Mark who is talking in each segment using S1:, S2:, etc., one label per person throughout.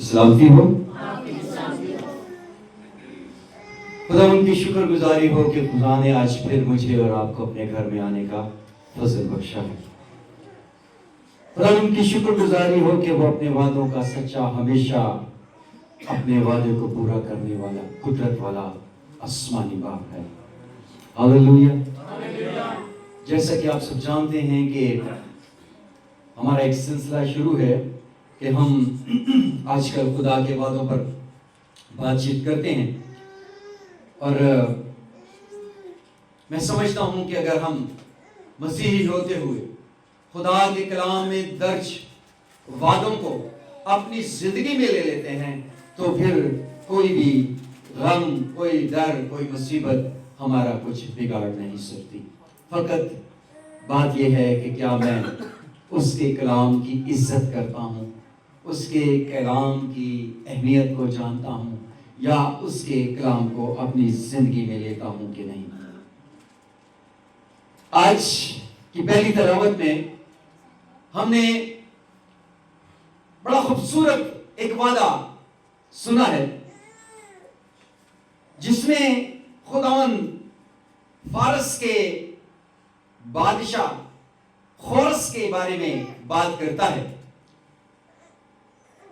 S1: سلامتی ہو. خدا ان کی شکر گزاری ہو کہ خدا نے آج پھر مجھے اور آپ کو اپنے گھر میں آنے کا فضل بخشا ہے. خدا ان کی شکر گزاری ہو کہ وہ اپنے وعدوں کا سچا، ہمیشہ اپنے وعدے کو پورا کرنے والا، قدرت والا آسمانی باپ ہے. ہاللویا. جیسا کہ آپ سب جانتے ہیں کہ ہمارا ایک سلسلہ شروع ہے کہ ہم آج کل خدا کے وعدوں پر بات چیت کرتے ہیں، اور میں سمجھتا ہوں کہ اگر ہم مسیحی ہوتے ہوئے خدا کے کلام میں درج وعدوں کو اپنی زندگی میں لے لیتے ہیں تو پھر کوئی بھی غم، کوئی ڈر، کوئی مصیبت ہمارا کچھ بگاڑ نہیں سکتی. فقط بات یہ ہے کہ کیا میں اس کے کلام کی عزت کرتا ہوں، اس کے کلام کی اہمیت کو جانتا ہوں، یا اس کے کلام کو اپنی زندگی میں لیتا ہوں کہ نہیں. آج کی پہلی تلاوت میں ہم نے بڑا خوبصورت ایک وعدہ سنا ہے جس میں خداوند فارس کے بادشاہ خورس کے بارے میں بات کرتا ہے.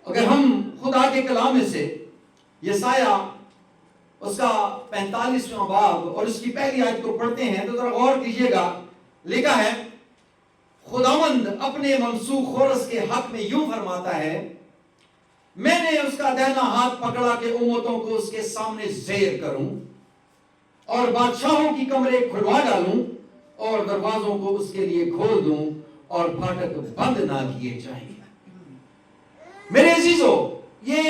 S1: اگر ہم خدا کے کلام میں سے یسایہ اس کا 45واں باب اور اس کی پہلی آیت کو پڑھتے ہیں تو ذرا غور کیجئے گا. لکھا ہے، خداوند اپنے ممسوح خورس کے حق میں یوں فرماتا ہے، میں نے اس کا دہنا ہاتھ پکڑا کہ امتوں کو اس کے سامنے زیر کروں اور بادشاہوں کی کمرے کھلوا ڈالوں اور دروازوں کو اس کے لیے کھول دوں اور پھاٹک بند نہ کیے جائیں. میرے عزیزو، یہ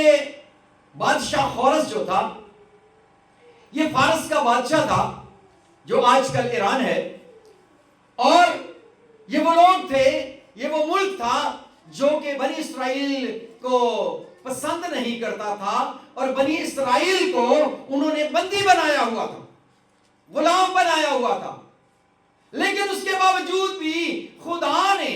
S1: بادشاہ خورس جو تھا، یہ فارس کا بادشاہ تھا جو آج کل ایران ہے، اور یہ وہ لوگ تھے، یہ وہ ملک تھا جو کہ بنی اسرائیل کو پسند نہیں کرتا تھا، اور بنی اسرائیل کو انہوں نے بندی بنایا ہوا تھا، غلام بنایا ہوا تھا. لیکن اس کے باوجود بھی خدا نے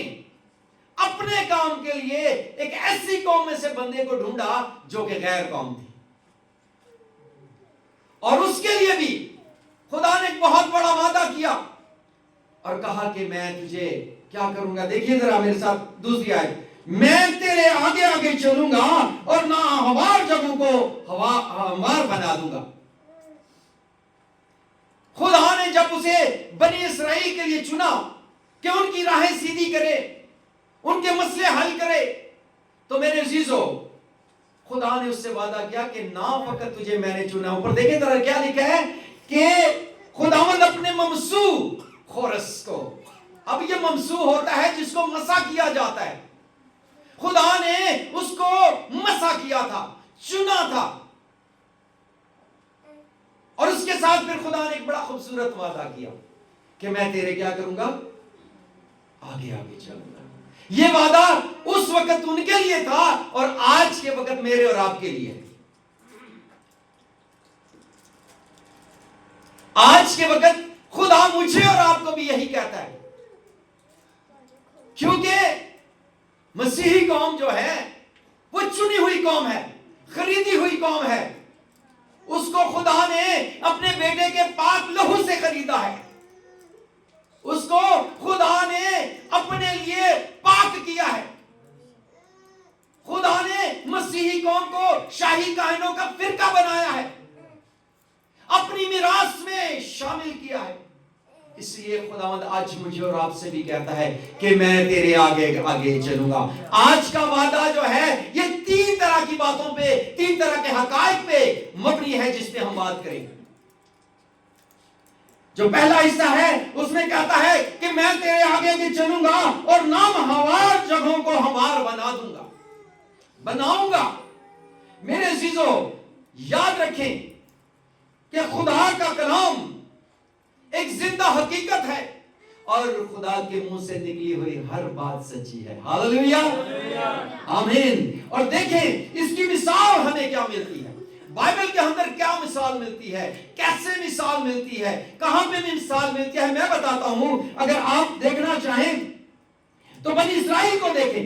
S1: اپنے کام کے لیے ایک ایسی قوم میں سے بندے کو ڈھونڈا جو کہ غیر قوم تھی، اور اس کے لیے بھی خدا نے ایک بہت بڑا وعدہ کیا اور کہا کہ میں تجھے کیا کروں گا. دیکھیے ذرا میرے ساتھ دوسری آیت، میں تیرے آگے آگے چلوں گا اور ناہموار جگہوں کو ہموار بنا دوں گا. خدا نے جب اسے بنی اسرائیل کے لیے چنا کہ ان کی راہیں سیدھی کرے، ان کے مسئلے حل کرے، تو میرے عزیزو خدا نے اس سے وعدہ کیا کہ نہ فقط تجھے میں نے چنا. اوپر دیکھیں ذرا کیا لکھا ہے کہ خداوند اپنے ممسوح خورس کو، اب یہ ممسوح ہوتا ہے جس کو مسح کیا جاتا ہے، خدا نے اس کو مسح کیا تھا، چنا تھا، اور اس کے ساتھ پھر خدا نے ایک بڑا خوبصورت وعدہ کیا کہ میں تیرے کیا کروں گا، آگے آگے چلوں گا. یہ وعدہ اس وقت ان کے لیے تھا اور آج کے وقت میرے اور آپ کے لیے ہے. آج کے وقت خدا مجھے اور آپ کو بھی یہی کہتا ہے، کیونکہ مسیحی قوم جو ہے وہ چنی ہوئی قوم ہے، خریدی ہوئی قوم ہے. اس کو خدا نے اپنے بیٹے کے پاک لہو سے خریدا ہے، اس کو خدا نے اپنے لیے پاک کیا ہے. خدا نے مسیحی قوم کو شاہی کائنوں کا فرقہ بنایا ہے، اپنی میراث میں شامل کیا ہے. اس لیے خداوند آج مجھے اور آپ سے بھی کہتا ہے کہ میں تیرے آگے آگے چلوں گا. آج کا وعدہ جو ہے یہ 3 طرح کی باتوں پہ، 3 طرح کے حقائق پہ مبنی ہے جس پہ ہم بات کریں گے. جو پہلا حصہ ہے اس میں کہتا ہے کہ میں تیرے آگے آگے چلوں گا اور نامہوار جگہوں کو ہموار بنا دوں گا، بناؤں گا. میرے عزیزو یاد رکھیں کہ خدا کا کلام ایک زندہ حقیقت ہے اور خدا کے منہ سے نکلی ہوئی ہر بات سچی ہے. ہاللویا، آمین. اور دیکھیں اس کی مثال ہمیں کیا ملتی ہے، بائبل کے اندر کیا مثال ملتی ہے، کیسے مثال ملتی ہے، کہاں پہ مثال ملتی ہے. میں بتاتا ہوں. اگر آپ دیکھنا چاہیں تو بنی اسرائیل کو دیکھیں.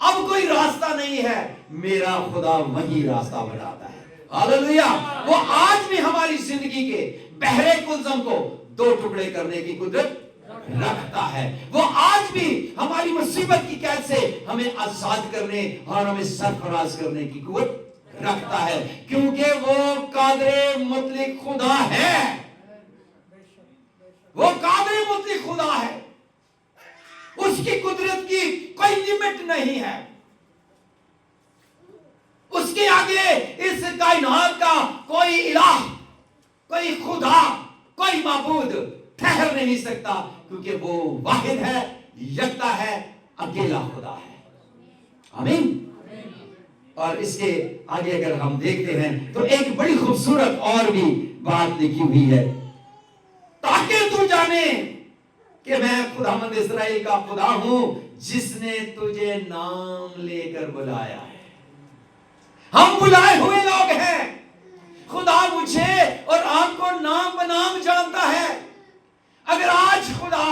S1: اب کوئی راستہ نہیں ہے, میرا خدا وہی راستہ بناتا ہے. ہاللویا. وہ آج بھی ہماری زندگی کے بحر کلزم کو دو ٹکڑے کرنے کی قدرت رکھتا ہے. وہ آج بھی ہماری مصیبت کی قید سے ہمیں آزاد کرنے اور ہمیں سرفراز کرنے کی قوت رکھتا ہے, کیونکہ وہ قادر مطلق خدا ہے. وہ قادر مطلق خدا ہے. اس کی قدرت کی کوئی لمٹ نہیں ہے. اس کے آگے اس کائنات کا کوئی الہ, کوئی خدا, کوئی معبود ٹھہر نہیں سکتا, کیونکہ وہ واحد ہے, یکتا ہے, اکیلا خدا ہے. آمین. اور اس کے آگے اگر ہم دیکھتے ہیں تو ایک بڑی خوبصورت اور بھی بات لکھی ہوئی ہے, تاکہ تو جانے کہ میں خداوند اسرائیل کا خدا ہوں جس نے تجھے نام لے کر بلایا ہے. ہم بلائے ہوئے لوگ ہیں. خدا مجھے اور آپ کو نام بنام جانتا ہے. اگر آج خدا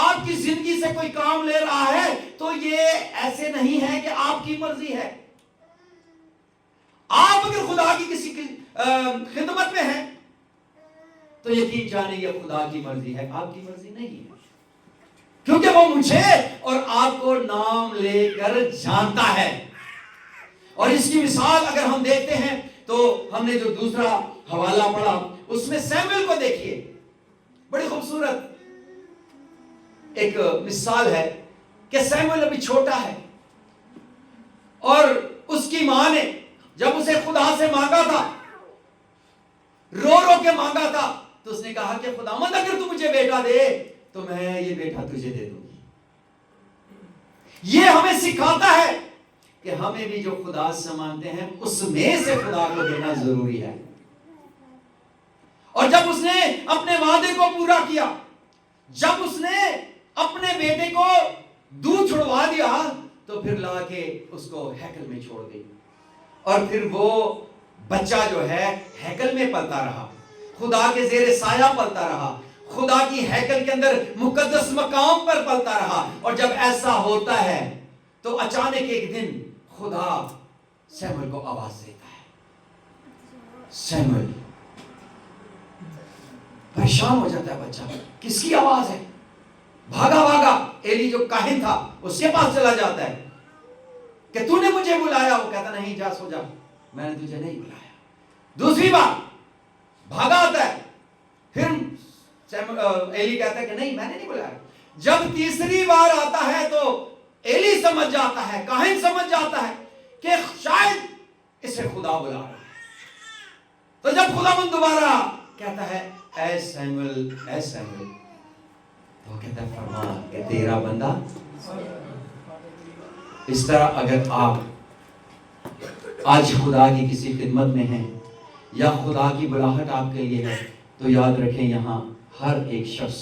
S1: آپ کی زندگی سے کوئی کام لے رہا ہے تو یہ ایسے نہیں ہے کہ آپ کی مرضی ہے. آپ اگر خدا کی کسی کی خدمت میں ہیں تو یقین جانیں یہ خدا کی مرضی ہے, آپ کی مرضی نہیں ہے, کیونکہ وہ مجھے اور آپ کو نام لے کر جانتا ہے. اور اس کی مثال اگر ہم دیکھتے ہیں تو ہم نے جو دوسرا حوالہ پڑھا اس میں سیموئیل کو دیکھیے. بڑی خوبصورت ایک مثال ہے کہ سیموئیل ابھی چھوٹا ہے اور اس کی ماں نے جب اسے خدا سے مانگا تھا, رو رو کے مانگا تھا, تو اس نے کہا کہ خداوند اگر تو مجھے بیٹا دے تو میں یہ بیٹا تجھے دے دوں گی. یہ ہمیں سکھاتا ہے کہ ہمیں بھی جو خدا سے مانگتے ہیں اس میں سے خدا کو دینا ضروری ہے. اور جب اس نے اپنے وعدے کو پورا کیا, جب اس نے اپنے بیٹے کو دودھ چھڑوا دیا تو پھر لا کے اس کو ہیکل میں چھوڑ گئی. اور پھر وہ بچہ جو ہے ہیکل میں پلتا رہا, خدا کے زیر سایہ پلتا رہا, خدا کی ہیکل کے اندر مقدس مقام پر پلتا رہا. اور جب ایسا ہوتا ہے تو اچانک ایک دن خدا سیموئیل کو آواز دیتا ہے. سیموئیل پریشان ہو جاتا ہے بچہ, کس کی آواز ہے؟ بھاگا بھاگا ایلی جو کاہن تھا اس کے پاس چلا جاتا ہے کہ تو نے مجھے بلایا. وہ کہتا نہیں, جا سو جا, میں نے تجھے نہیں بلایا. دوسری بار بھاگا آتا ہے, پھر ایلی کہتا ہے کہ نہیں میں نے نہیں بلایا. جب تیسری بار آتا ہے تو ایلی سمجھ جاتا ہے, کاہن سمجھ جاتا ہے کہ شاید اسے خدا بلا رہا ہے. تو جب خداوند دوبارہ کہتا ہے اے سیموئیل, اے سیموئیل, تو کہتا ہے فرما کہ تیرا بندہ. اس طرح اگر آپ آج خدا کی کسی خدمت میں ہیں یا خدا کی بلاہٹ آپ کے لیے ہے تو یاد رکھیں یہاں ہر ایک شخص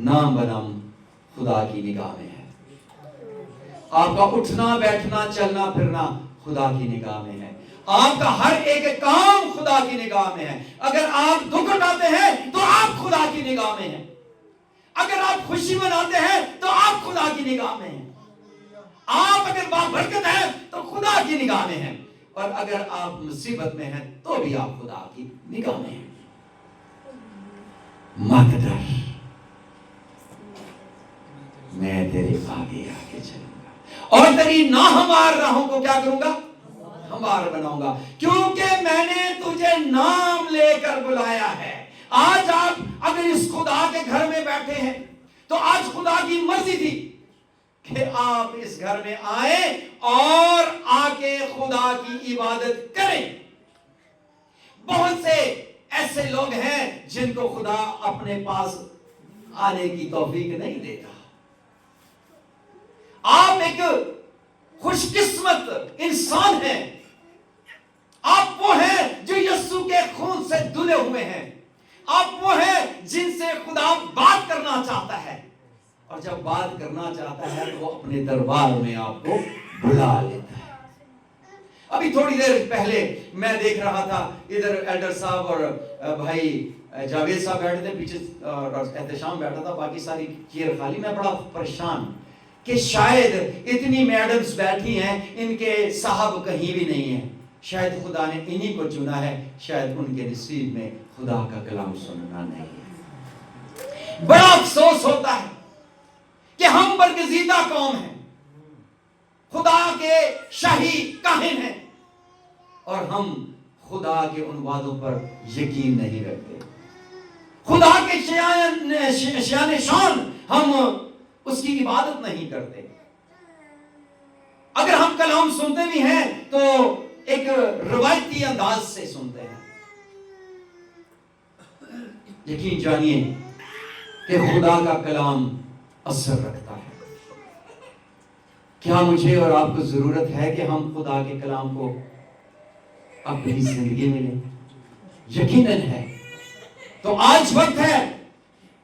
S1: نام بنام خدا کی نگاہ میں ہے. آپ کا اٹھنا بیٹھنا چلنا پھرنا خدا کی نگاہ میں ہے. آپ کا ہر ایک کام خدا کی نگاہ میں ہے. اگر آپ دکھ اٹھاتے ہیں تو آپ خدا کی نگاہ میں ہیں. اگر آپ خوشی مناتے ہیں تو آپ خدا کی نگاہ میں ہیں. آپ اگر بابرکت ہیں تو خدا کی نگاہ میں ہیں. اور اگر آپ مصیبت میں ہیں تو بھی آپ خدا کی نگاہ میں ہیں. مت ڈر, میں تیرے آگے آگے چلوں گا اور تیری ناہموار راہوں کو کیا کروں گا؟ ہموار بناؤں گا, کیونکہ میں نے تجھے نام لے کر بلایا ہے. آج آپ اگر اس خدا کے گھر میں بیٹھے ہیں تو آج خدا کی مرضی تھی کہ آپ اس گھر میں آئیں اور آ کے خدا کی عبادت کریں. بہت سے ایسے لوگ ہیں جن کو خدا اپنے پاس آنے کی توفیق نہیں دیتا. آپ ایک خوش قسمت انسان ہیں. آپ وہ ہیں جو یسوع کے خون سے دھلے ہوئے ہیں. آپ وہ ہیں جن سے خدا بات کرنا چاہتا ہے, اور جب بات کرنا چاہتا ہے تو وہ اپنے دربار میں آپ کو بلا لیتا ہے. ابھی تھوڑی دیر پہلے میں دیکھ رہا تھا ادھر ایلڈر صاحب اور بھائی جاوید صاحب بیٹھے تھے پیچھے اور احتشام بیٹھا تھا, باقی ساری چیئر خالی. میں بڑا پریشان کہ شاید اتنی میڈمز بیٹھی ہیں ان کے صاحب کہیں بھی نہیں ہیں، شاید خدا نے انہی کو چنا ہے، شاید ان کے نصیب میں خدا کا کلام سننا نہیں ہے۔ بڑا افسوس ہوتا ہے کہ ہم برگزیدہ قوم ہیں، خدا کے شاہی کاہن ہیں، اور ہم خدا کے ان وعدوں پر یقین نہیں رکھتے، خدا کے شان شان ہم اس کی عبادت نہیں کرتے۔ اگر ہم کلام سنتے بھی ہیں تو ایک روایتی انداز سے سنتے ہیں۔ یقین جانیے کہ خدا کا کلام اثر رکھتا ہے۔ کیا مجھے اور آپ کو ضرورت ہے کہ ہم خدا کے کلام کو اپنی زندگی میں لیں؟ یقیناً ہے۔ تو آج وقت ہے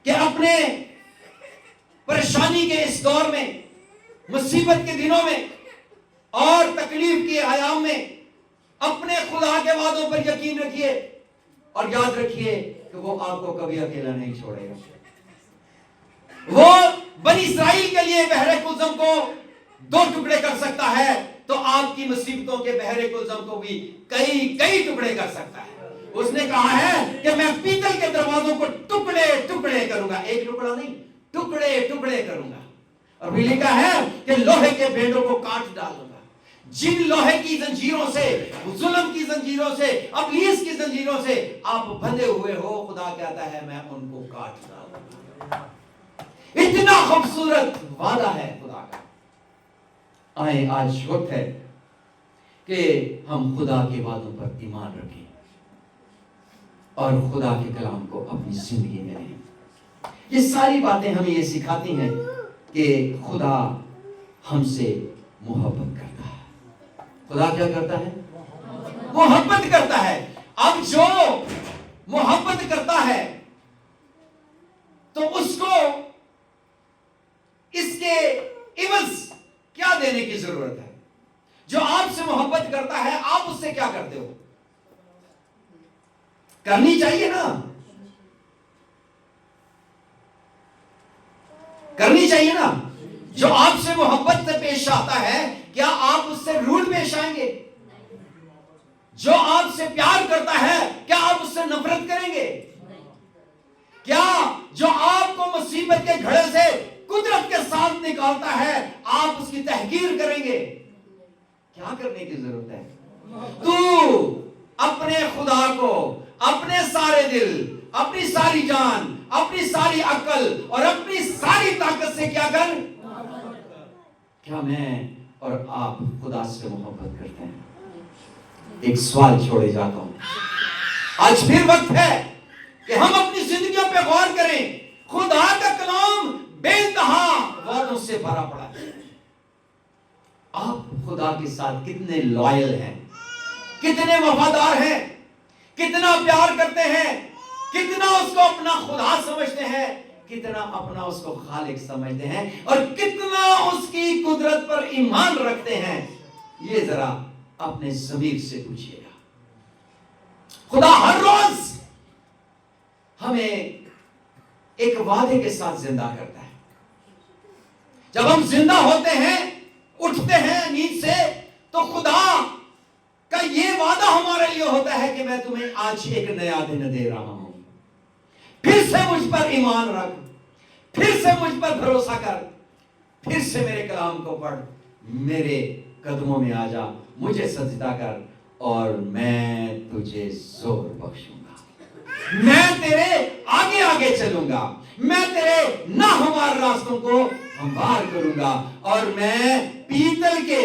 S1: کہ اپنے پریشانی کے اس دور میں، مصیبت کے دنوں میں اور تکلیف کے ایام میں اپنے خدا کے وعدوں پر یقین رکھیے، اور یاد رکھیے کہ وہ آپ کو کبھی اکیلا نہیں چھوڑے گا۔ وہ بنی اسرائیل کے لیے بحر کلزم کو 2 ٹکڑے کر سکتا ہے، تو آپ کی مصیبتوں کے بحر کلزم کو بھی کئی ٹکڑے کر سکتا ہے۔ اس نے کہا ہے کہ میں پیتل کے دروازوں کو ٹکڑے ٹکڑے کروں گا، ایک ٹکڑا نہیں، ٹکڑے ٹکڑے کروں گا۔ اور بھی لکھا ہے کہ لوہے کے بینڈوں کو کاٹ ڈالوں گا۔ جن لوہے کی زنجیروں سے، ظلم کی زنجیروں سے، ابلیس کی زنجیروں سے آپ بندھے ہوئے ہو، خدا کہتا ہے میں ان کو کاٹ ڈالوں گا۔ اتنا خوبصورت وعدہ ہے خدا کا۔ آئیں آج وقت ہے کہ ہم خدا کے وعدوں پر ایمان رکھیں اور خدا کے کلام کو اپنی زندگی میں لیں۔ یہ ساری باتیں ہمیں یہ سکھاتی ہیں کہ خدا ہم سے محبت کرتا ہے۔ خدا کیا کرتا ہے؟ محبت کرتا ہے۔ اب جو محبت کرتا ہے تو اس کو اس کے عوض کیا دینے کی ضرورت ہے؟ جو آپ سے محبت کرتا ہے آپ اس سے کیا کرتے ہو؟ کرنی چاہیے نا، کرنی چاہیے نا۔ جو آپ سے محبت سے پیش آتا ہے کیا آپ اس سے روڈ پیش آئیں گے؟ جو آپ سے پیار کرتا ہے کیا آپ اس سے نفرت کریں گے؟ کیا جو آپ کو مصیبت کے گھڑے سے قدرت کے ساتھ نکالتا ہے آپ اس کی تحقیر کریں گے؟ کیا کرنے کی ضرورت ہے؟ تو اپنے خدا کو اپنے سارے دل، اپنی ساری جان، اپنی ساری عقل اور اپنی ساری طاقت سے کیا کر؟ کیا میں اور آپ خدا سے محبت کرتے ہیں؟ ایک سوال چھوڑے جاتا ہوں۔ آج پھر وقت ہے کہ ہم اپنی زندگیوں پہ غور کریں۔ خدا کا کلام بے انتہا وعدوں سے بھرا پڑا ہے۔ آپ خدا کے ساتھ کتنے لائل ہیں، کتنے وفادار ہیں، کتنا پیار کرتے ہیں، کتنا اس کو اپنا خدا سمجھتے ہیں، کتنا اپنا اس کو خالق سمجھتے ہیں، اور کتنا اس کی قدرت پر ایمان رکھتے ہیں، یہ ذرا اپنے ضمیر سے پوچھئے گا۔ خدا ہر روز ہمیں ایک وعدے کے ساتھ زندہ کرتا ہے۔ جب ہم زندہ ہوتے ہیں، اٹھتے ہیں نیند سے، تو خدا کا یہ وعدہ ہمارے لیے ہوتا ہے کہ میں تمہیں آج ایک نیا دن دے رہا ہوں، پھر سے مجھ پر ایمان رکھ، پھر سے مجھ پر بھروسہ کر، پھر سے میرے کلام کو پڑھ، میرے قدموں میں آ جا، مجھے سجدہ کر، اور میں تجھے زور بخشوں گا، میں تیرے آگے آگے چلوں گا، میں تیرے ناہموار راستوں کو ہموار کروں گا، اور میں پیتل کے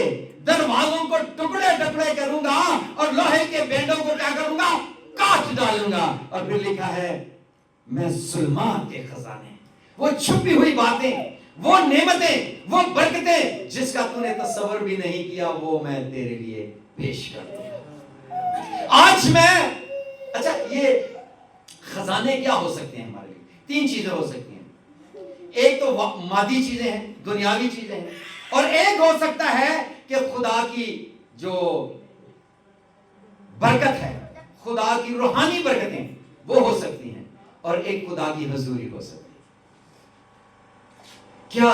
S1: دروازوں کو ٹکڑے ٹکڑے کروں گا، اور لوہے کے بینڈوں کو کیا کروں گا؟ کاٹ ڈالوں گا۔ اور پھر لکھا ہے میں ظلمات کے خزانے، وہ چھپی ہوئی باتیں، وہ نعمتیں، وہ برکتیں جس کا تو نے تصور بھی نہیں کیا، وہ میں تیرے لیے پیش کر دوں گا۔ آج میں اچھا یہ خزانے کیا ہو سکتے ہیں ہمارے لیے؟ 3 چیزیں ہو سکتی ہیں۔ ایک تو مادی چیزیں ہیں، دنیاوی چیزیں ہیں، اور ایک ہو سکتا ہے کہ خدا کی جو برکت ہے، خدا کی روحانی برکتیں وہ ہو سکتی ہیں، اور ایک خدا کی حضوری ہو سکتی ہے۔ کیا